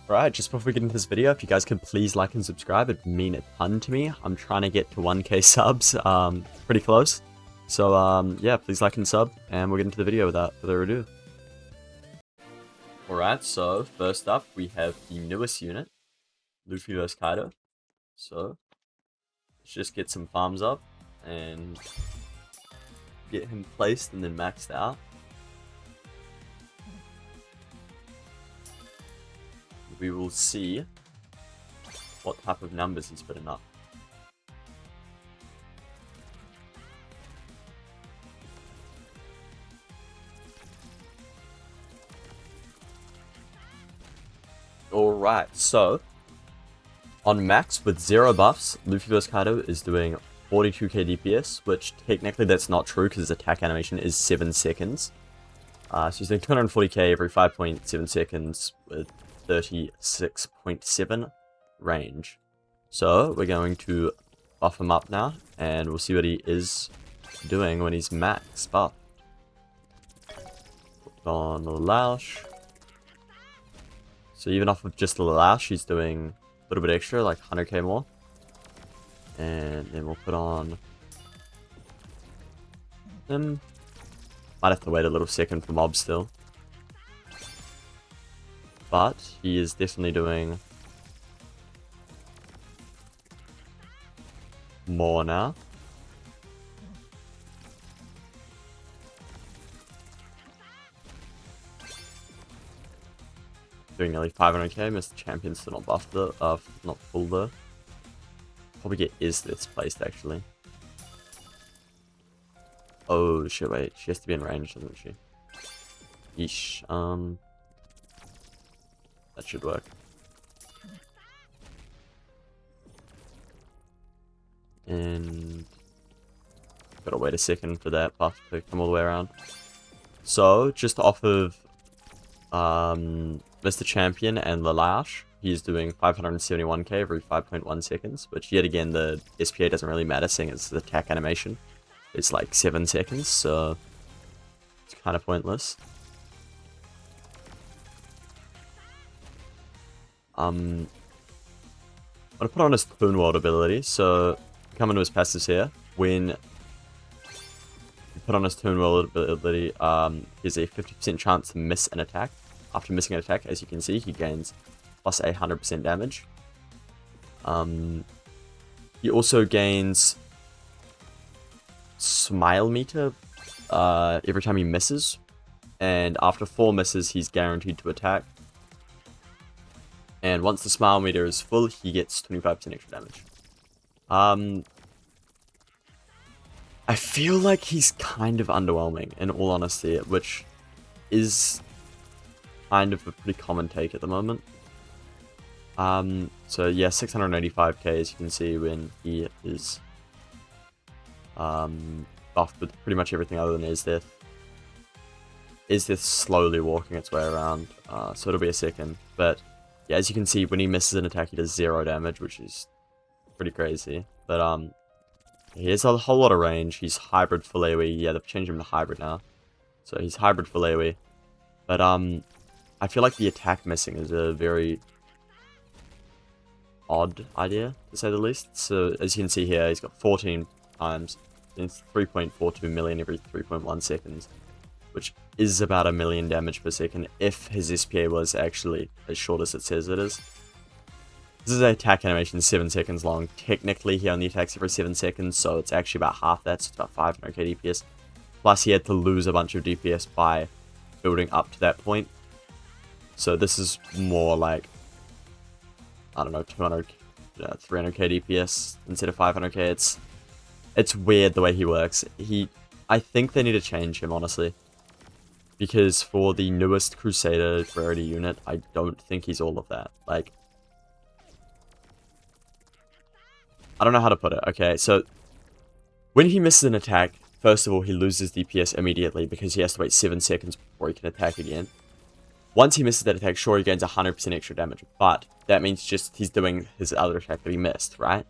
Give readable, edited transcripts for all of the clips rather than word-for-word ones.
Alright, just before we get into this video, if you guys could please like and subscribe, it'd mean a ton to me. I'm trying to get to 1k subs, pretty close. So, yeah, please like and sub, and we'll get into the video without further ado. Alright, so, first up, we have the newest unit, Luffy vs Kaido. So, let's just get some farms up, and get him placed and then maxed out. We will see what type of numbers he's putting up. Alright, so on max with 0 buffs, Luffy vs Kaido is doing 42k DPS, which technically that's not true because his attack animation is 7 seconds. So he's doing 240k every 5.7 seconds with 36.7 range. So we're going to buff him up now, and we'll see what he is doing when he's max buffed. Put on the Lausch. So even off of just the Lausch, he's doing a little bit extra, like 100k more. And then we'll put on him. Might have to wait a little second for mobs still. But he is definitely doing more now. Doing nearly 500k. Mr. Champion's still not buffed though, not full though. Probably get this placed actually. Oh shit, wait, she has to be in range, doesn't she? Yeesh, that should work. And gotta wait a second for that buff to come all the way around. So, just off of Mr. Champion and the Lausch, he's doing 571k every 5.1 seconds, which yet again the SPA doesn't really matter seeing as the attack animation is like 7 seconds, so it's kind of pointless. I'm gonna put on his Toon World ability, so come into his passives here. When you put on his Toon World ability, he has a 50% chance to miss an attack. After missing an attack, as you can see, he gains plus 100% damage. He also gains Smile Meter every time he misses, and after 4 misses, he's guaranteed to attack. And once the Smile Meter is full, he gets 25% extra damage. I feel like he's kind of underwhelming, in all honesty, which is kind of a pretty common take at the moment. So yeah, 685k as you can see when he is buffed with pretty much everything other than Is-Death. Is-Death slowly walking its way around, so it'll be a second, but yeah, as you can see, when he misses an attack, he does 0 damage, which is pretty crazy. But, he has a whole lot of range. He's hybrid full AoE. Yeah, they've changed him to hybrid now. So he's hybrid full AoE. But, I feel like the attack missing is a very odd idea, to say the least. So, as you can see here, he's got 14 times. And it's 3.42 million every 3.1 seconds. Which is about 1 million damage per second if his SPA was actually as short as it says it is. This is an attack animation 7 seconds long. Technically, he only attacks every 7 seconds, so it's actually about half that, so it's about 500k DPS. Plus, he had to lose a bunch of DPS by building up to that point. So this is more like, I don't know, 200, 300k DPS instead of 500k. It's weird the way he works. I think they need to change him, honestly. Because for the newest Crusader rarity unit, I don't think he's all of that. Like, I don't know how to put it. Okay, so when he misses an attack, first of all, he loses DPS immediately because he has to wait 7 seconds before he can attack again. Once he misses that attack, sure, he gains 100% extra damage, but that means just he's doing his other attack that he missed, right?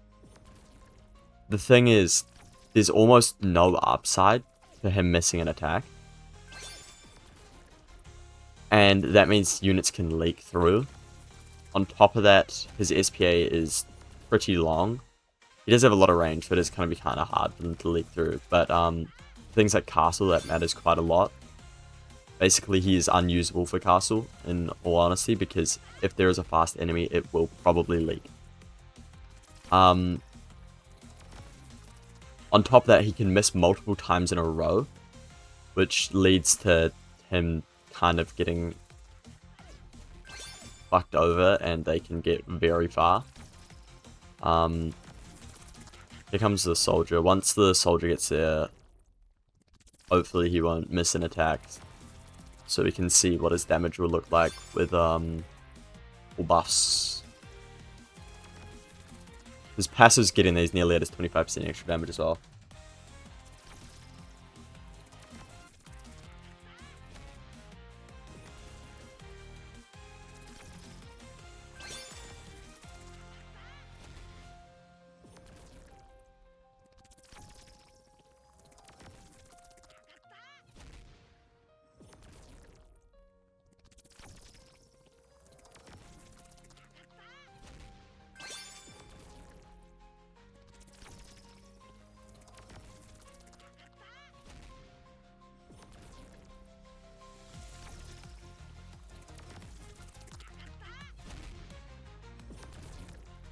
The thing is, there's almost no upside to him missing an attack. And that means units can leak through On top of that, his SPA is pretty long. He does have a lot of range, but it's going to be kind of hard for them to leak through. But things like Castle, that matters quite a lot. Basically, he is unusable for Castle, in all honesty, because if there is a fast enemy, it will probably leak. On top of that, he can miss multiple times in a row, which leads to him kind of getting fucked over, and they can get very far. Here comes the soldier. Once the soldier gets there, hopefully he won't miss an attack, so we can see what his damage will look like with all buffs. His passive's getting these nearly at his 25% extra damage as well.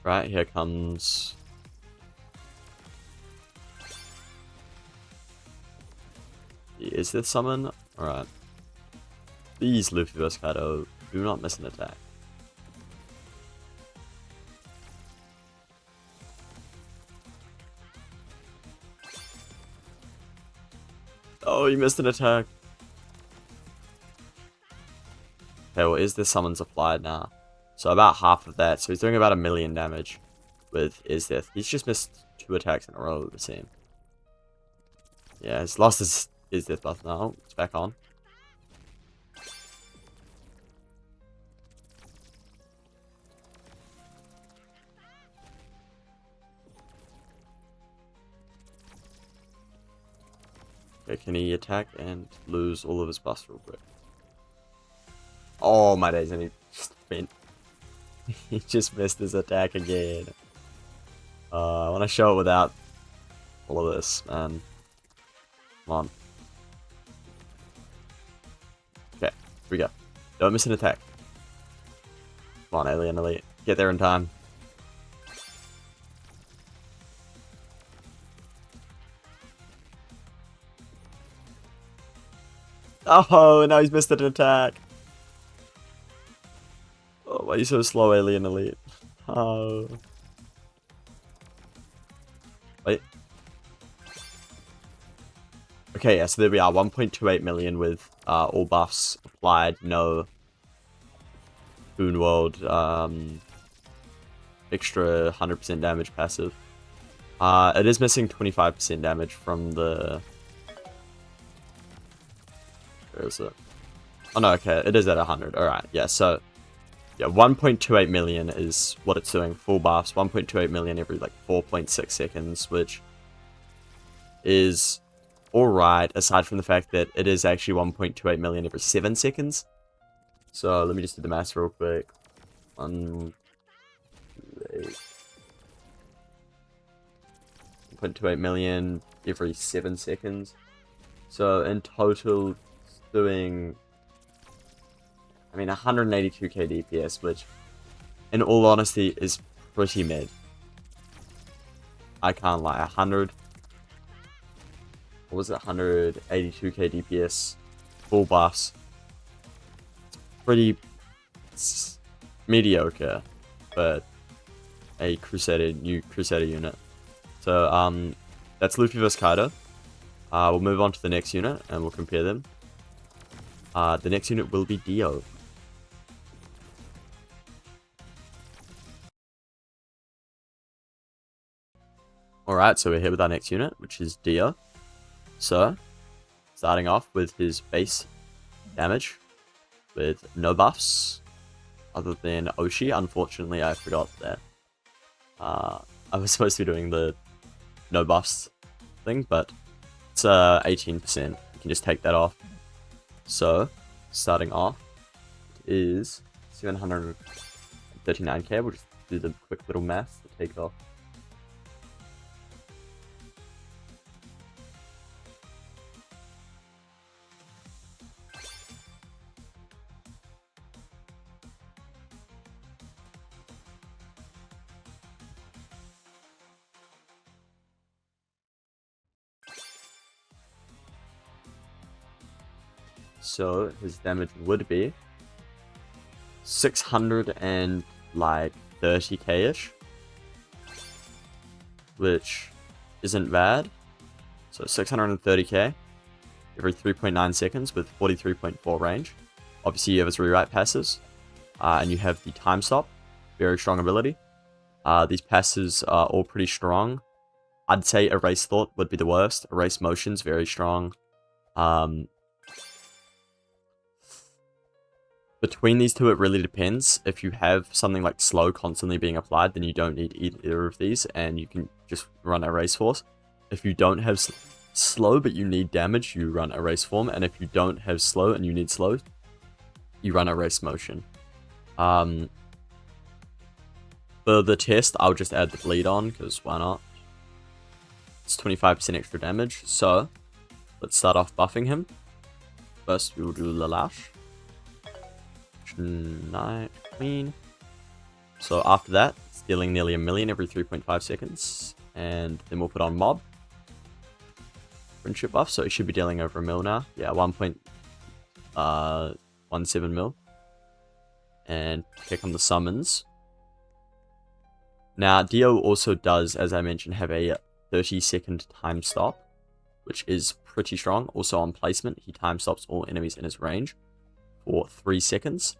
Right, here comes... Is this summon? Alright. Please, Luffy vs Kaido, do not miss an attack. Oh, he missed an attack. Okay, well, is this summons applied now? So about half of that. So he's doing about 1 million damage with Is Death. He's just missed 2 attacks in a row, it seems. Yeah, he's lost his Is Death buff now. It's back on. Okay, can he attack and lose all of his buffs real quick? Oh my days, and he just went. He just missed his attack again. I want to show it without all of this, man. Come on. Okay, here we go. Don't miss an attack. Come on, Alien Elite. Get there in time. Oh, now he's missed an attack. Oh, why are you so slow, Alien Elite? Oh. Wait. Okay, yeah, so there we are. 1.28 million with all buffs applied. No Boon World extra 100% damage passive. It is missing 25% damage from the... Where is it? Oh no, okay, it is at 100. Alright, yeah, so... Yeah, 1.28 million is what it's doing, full buffs. 1.28 million every, like, 4.6 seconds, which is alright, aside from the fact that it is actually 1.28 million every 7 seconds. So, let me just do the maths real quick. 1.28 million every 7 seconds. So, in total, it's doing... I mean, 182k DPS, which, in all honesty, is pretty mid. I can't lie. 100... What was it? 182k DPS. Full buffs. It's pretty... It's mediocre. But a new Crusader unit. So, that's Luffy vs Kaido. We'll move on to the next unit, and we'll compare them. The next unit will be Dio. Alright, so we're here with our next unit, which is Dio. So, starting off with his base damage, with no buffs, other than Oshi. Unfortunately, I forgot that. I was supposed to be doing the no buffs thing, but it's 18%. You can just take that off. So, starting off is 39k. We'll just do the quick little math to take it off. So his damage would be 630k-ish, which isn't bad. So 630k every 3.9 seconds with 43.4 range. Obviously you have his rewrite passes, and you have the time stop, very strong ability. These passes are all pretty strong. I'd say Erase Thought would be the worst. Erase Motion's very strong. Between these two, it really depends. If you have something like Slow constantly being applied, then you don't need either of these, and you can just run Erase Force. If you don't have Slow, but you need damage, you run Erase Form, and if you don't have Slow and you need Slow, you run Erase Motion. For the test, I'll just add the Bleed on, because why not? It's 25% extra damage, so let's start off buffing him. First, we will do the Lash. Night Queen. So after that, it's dealing nearly 1 million every 3.5 seconds. And then we'll put on Mob. Friendship buff, so it should be dealing over 1 mil now. Yeah, 1.17 mil. And check on the summons. Now, Dio also does, as I mentioned, have a 30-second time stop, which is pretty strong. Also on placement, he time stops all enemies in his range for 3 seconds.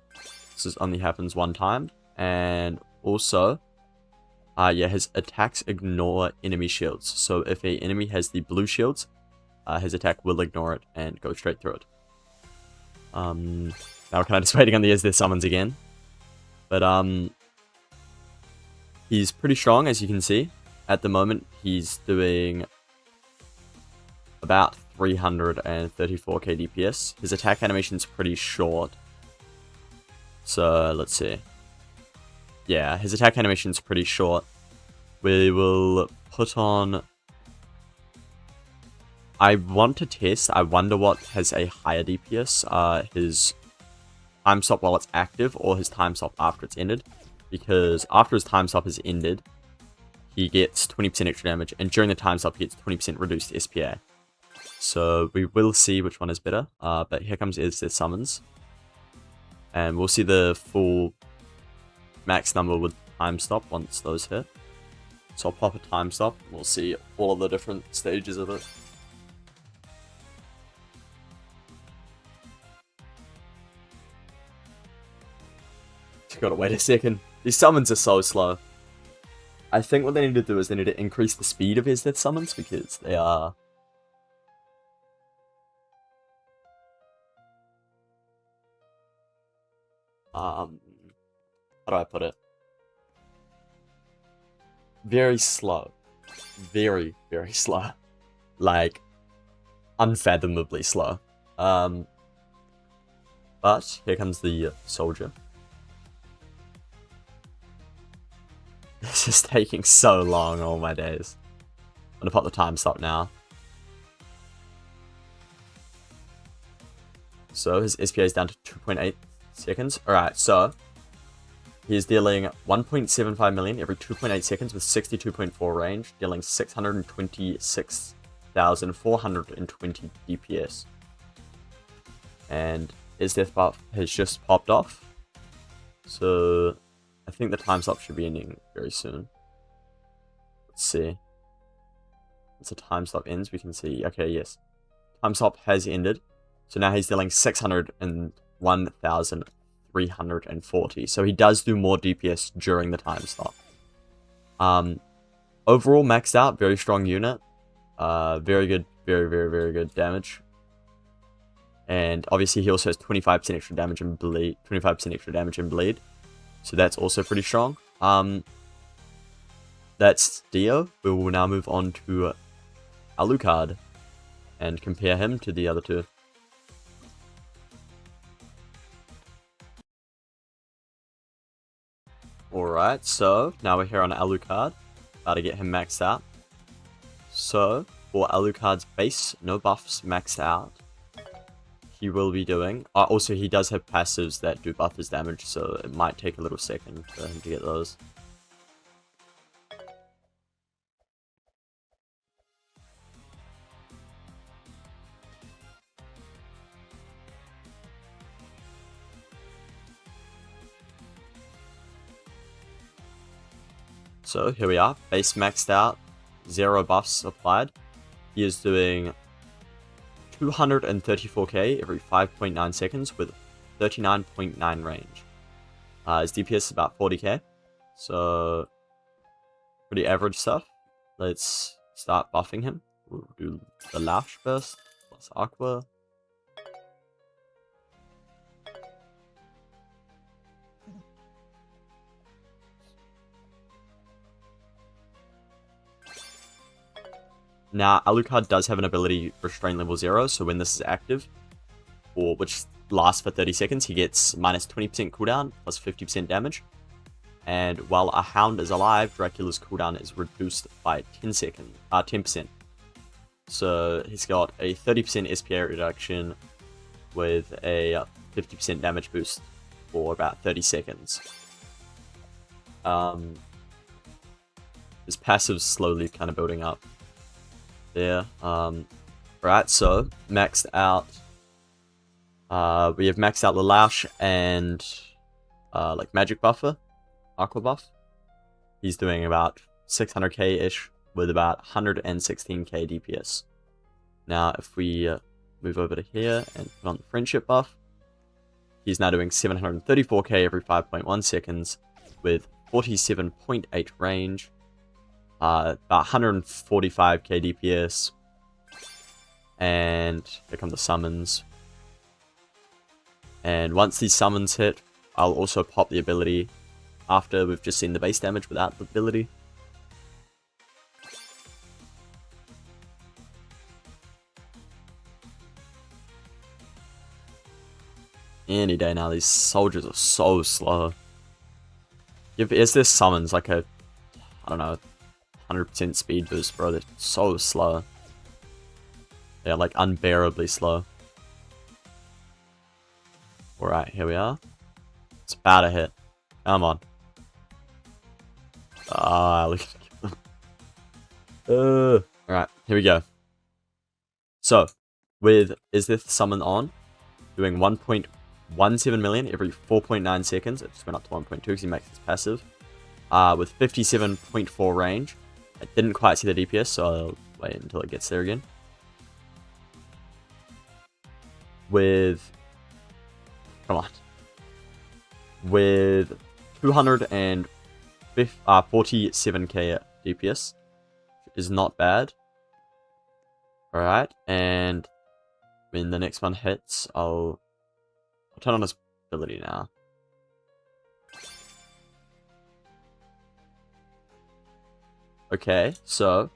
This only happens one time. And also, yeah, his attacks ignore enemy shields. So if an enemy has the blue shields, his attack will ignore it and go straight through it. Now we're kind of just waiting on the Is-There summons again. But he's pretty strong, as you can see. At the moment, he's doing about 334k DPS. His attack animation's pretty short. So, let's see. Yeah, his attack animation's pretty short. We will put on... I want to test. I wonder what has a higher DPS. His time stop while it's active or his time stop after it's ended. Because after his time stop is ended, he gets 20% extra damage. And during the time stop, he gets 20% reduced SPA. So we will see which one is better. But here comes Is-There summons. And we'll see the full max number with time stop once those hit. So I'll pop a time stop. And we'll see all of the different stages of it. Just gotta wait a second. These summons are so slow. I think what they need to do is they need to increase the speed of Is-There summons because they are... how do I put it? Very slow. Very, very slow. Like, unfathomably slow. But, here comes the soldier. This is taking so long, all my days. I'm gonna pop the time stop now. So, his SPA is down to 2.8 seconds. Alright, so he's dealing 1.75 million every 2.8 seconds with 62.4 range, dealing 626,420 DPS. And his death buff has just popped off. So I think the time stop should be ending very soon. Let's see. Once the time stop ends, we can see. Okay, yes. Time stop has ended. So now he's dealing 601,340. So he does do more DPS during the time stop. Overall, maxed out. Very strong unit. Very good. Very, very, very good damage. And obviously he also has 25% extra damage and bleed. 25% extra damage and bleed. So that's also pretty strong. That's Dio. We will now move on to Alucard and compare him to the other two. Alright, so now we're here on Alucard. About to get him maxed out. So, for Alucard's base, no buffs maxed out. He will be doing... also, he does have passives that do buff his damage, so it might take a little second for him to get those. So, here we are. Base maxed out. 0 buffs applied. He is doing 234k every 5.9 seconds with 39.9 range. His DPS is about 40k. So, pretty average stuff. Let's start buffing him. We'll do the Lash first, plus Aqua. Now, Alucard does have an ability Restraint level 0, so when this is active, or which lasts for 30 seconds, he gets minus 20% cooldown, plus 50% damage. And while a Hound is alive, Dracula's cooldown is reduced by 10%. So he's got a 30% SPA reduction with a 50% damage boost for about 30 seconds. His passive's slowly kind of building up. There. Right, so maxed out. We have maxed out the Lash and like Magic Buffer, Aqua Buff. He's doing about 600k ish with about 116k DPS. Now, if we move over to here and put on the Friendship Buff, he's now doing 734k every 5.1 seconds with 47.8 range. About 145k DPS. And here come the summons. And once these summons hit, I'll also pop the ability after we've just seen the base damage without the ability. Any day now, these soldiers are so slow. Is this summons like a, I don't know, 100% speed boost, bro? They're so slow. They're like unbearably slow. Alright, here we are. It's about to hit. Come on. Look at Alright, here we go. So, with Is This Summon on, doing 1.17 million every 4.9 seconds. It just went up to 1.2 because he makes his passive. With 57.4 range. I didn't quite see the DPS, so I'll wait until it gets there again. With... Come on. With 247k DPS. Which is not bad. Alright, and when the next one hits, I'll turn on his ability now. Okay, so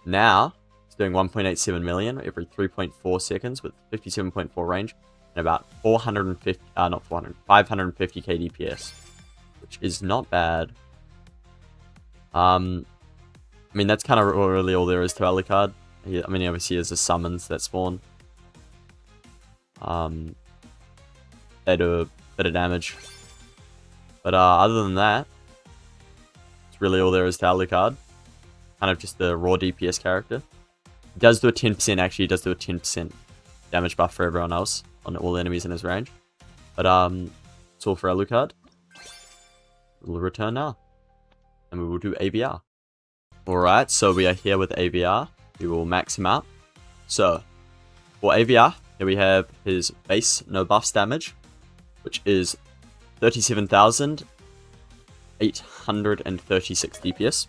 now it's doing 1.87 million every 3.4 seconds with 57.4 range and about 550k DPS, which is not bad. I mean, that's kind of really all there is to Alucard. I mean, obviously there's the summons that spawn. They do a bit of damage. But other than that, it's really all there is to Alucard. Kind of just the raw DPS character. He does do a 10%, actually, he does do a 10% damage buff for everyone else on all enemies in his range. But it's all for Alucard. We'll return now. And we will do ABR. Alright, so we are here with ABR. We will max him out. So, for ABR, here we have his base no buffs damage, which is 37,836 DPS.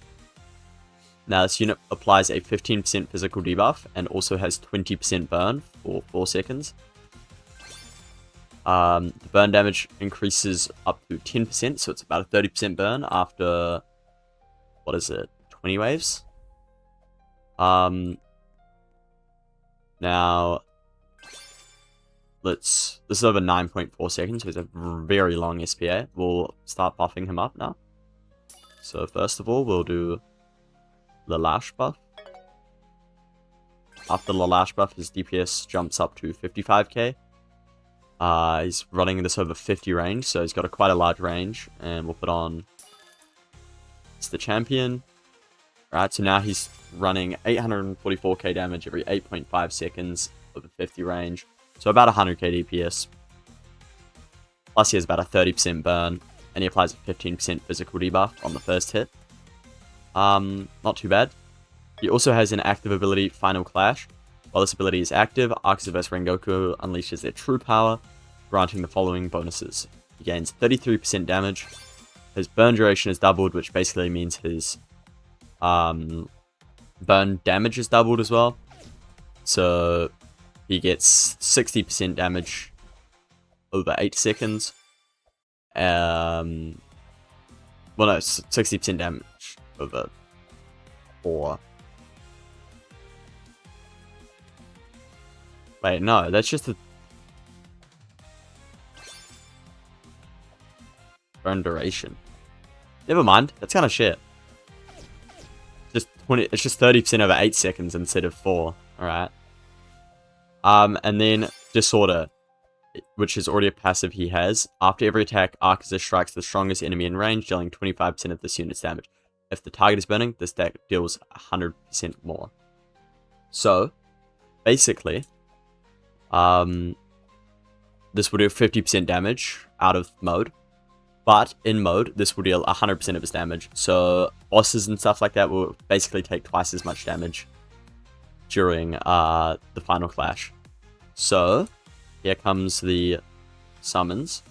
Now this unit applies a 15% physical debuff and also has 20% burn for 4 seconds. The burn damage increases up to 10%, so it's about a 30% burn after, what is it, 20 waves? Now, this is over 9.4 seconds, so it's a very long SPA. We'll start buffing him up now. So first of all, we'll do the Lash buff. After the Lash buff, his DPS jumps up to 55k. He's running this over 50 range, so he's got quite a large range. And we'll put on... It's the champion. Alright, so now he's running 844k damage every 8.5 seconds over 50 range. So about 100k DPS. Plus he has about a 30% burn. And he applies a 15% physical debuff on the first hit. Not too bad. He also has an active ability, Final Clash. While this ability is active, Arcs vs Rengoku unleashes their true power, granting the following bonuses. He gains 33% damage. His burn duration is doubled, which basically means his burn damage is doubled as well. So he gets 60% damage over 8 seconds. Well, no, 60% damage over 4. Wait, no, that's just a burn duration. Never mind, that's kind of shit. Just 20. It's just 30% over 8 seconds instead of 4. All right. And then Disorder, which is already a passive he has. After every attack, Arcus strikes the strongest enemy in range, dealing 25% of this unit's damage. If the target is burning, this deck deals 100% more. So, basically, this will do 50% damage out of mode. But in mode, this will deal 100% of his damage. So, bosses and stuff like that will basically take twice as much damage during the Final Clash. So, here comes the summons.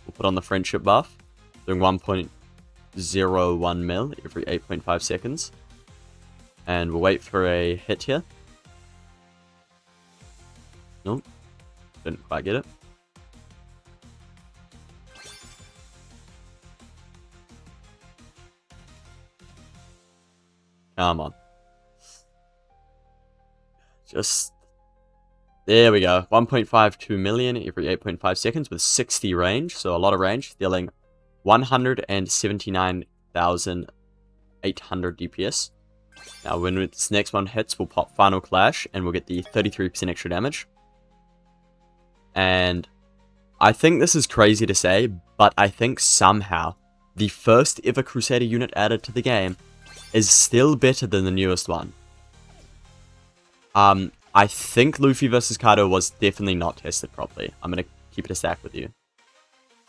We'll put on the friendship buff, doing 1.01 mil every 8.5 seconds. And we'll wait for a hit here. Nope, didn't quite get it. Come on. Just... There we go. 1.52 million every 8.5 seconds with 60 range. So a lot of range. Dealing 179,800 DPS. Now when this next one hits, we'll pop Final Clash. And we'll get the 33% extra damage. And I think this is crazy to say. But I think somehow the first ever Crusader unit added to the game is still better than the newest one. I think Luffy vs Kaido was definitely not tested properly. I'm going to keep it a stack with you.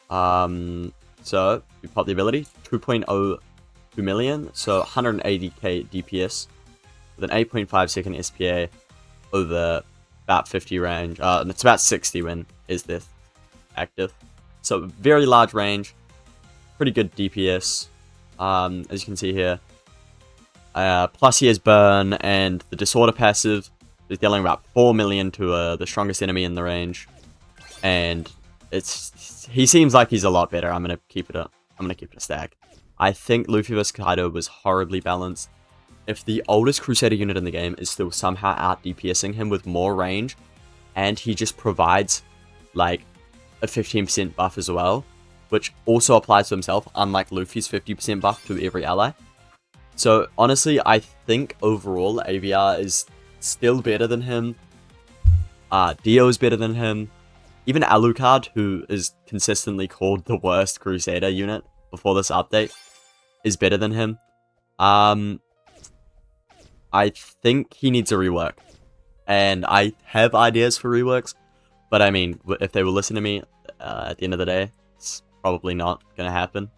So, we pop the ability. 2.02 million. So, 180k DPS. With an 8.5 second SPA over about 50 range. And it's about 60 when is this active. So, very large range. Pretty good DPS. As you can see here. Plus he has burn and the Disorder passive is dealing about 4 million to the strongest enemy in the range, and he seems like he's a lot better. I'm gonna keep it a stack. I think Luffy vs Kaido was horribly balanced. If the oldest Crusader unit in the game is still somehow out DPSing him with more range, and he just provides like a 15% buff as well, which also applies to himself, unlike Luffy's 50% buff to every ally. So, honestly, I think overall, AVR is still better than him. Dio is better than him. Even Alucard, who is consistently called the worst Crusader unit before this update, is better than him. I think he needs a rework. And I have ideas for reworks. But I mean, if they will listen to me, at the end of the day, it's probably not going to happen.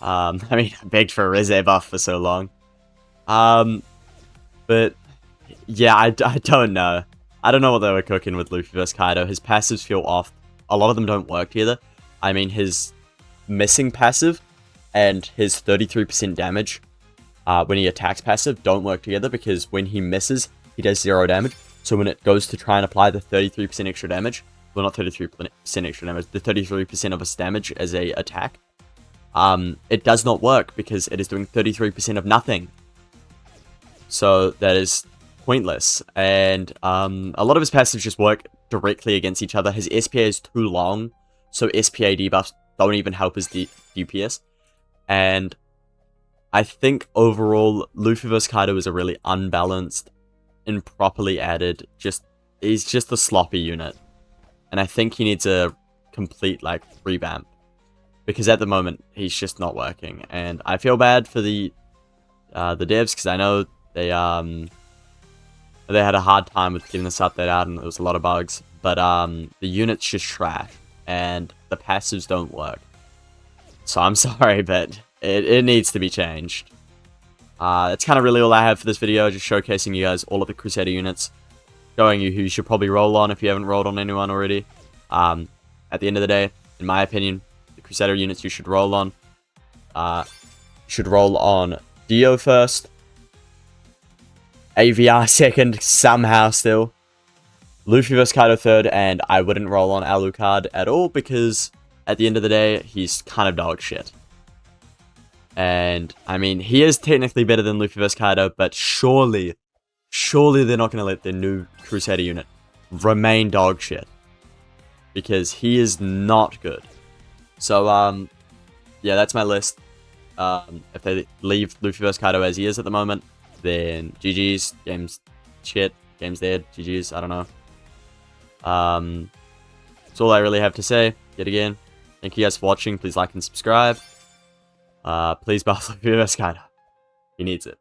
I mean, I begged for a Rizé buff for so long. But, yeah, I don't know. I don't know what they were cooking with Luffy vs Kaido. His passives feel off. A lot of them don't work together. I mean, his missing passive and his 33% damage when he attacks passive don't work together, because when he misses, he does 0 damage. So when it goes to try and apply the 33% extra damage, well, not 33% extra damage, the 33% of his damage as a attack, it does not work because it is doing 33% of nothing. So that is pointless. And a lot of his passives just work directly against each other. His SPA is too long, so SPA debuffs don't even help his DPS. And I think overall, Luffy vs. Kaido is a really unbalanced, improperly added, he's just a sloppy unit. And I think he needs a complete, like, revamp. Because at the moment, he's just not working. And I feel bad for the devs, because I know they had a hard time with getting this update out, and there was a lot of bugs. But the unit's just trash, and the passives don't work. So I'm sorry, but it needs to be changed. That's kind of really all I have for this video, just showcasing you guys all of the Crusader units, showing you who you should probably roll on if you haven't rolled on anyone already. At the end of the day, in my opinion, the Crusader units you should roll on. You should roll on Dio first, AVR second, somehow still, Luffy vs. Kaido third, and I wouldn't roll on Alucard at all because at the end of the day, he's kind of dog shit. And, I mean, he is technically better than Luffy vs. Kaido, but surely they're not going to let their new Crusader unit remain dog shit. Because he is not good. So, yeah, that's my list. If they leave Luffy vs. Kaido as he is at the moment, then GG's, game's shit, game's dead, GG's, I don't know. That's all I really have to say, yet again. Thank you guys for watching, please like and subscribe. Please buff Luffy vs. Kaido. He needs it.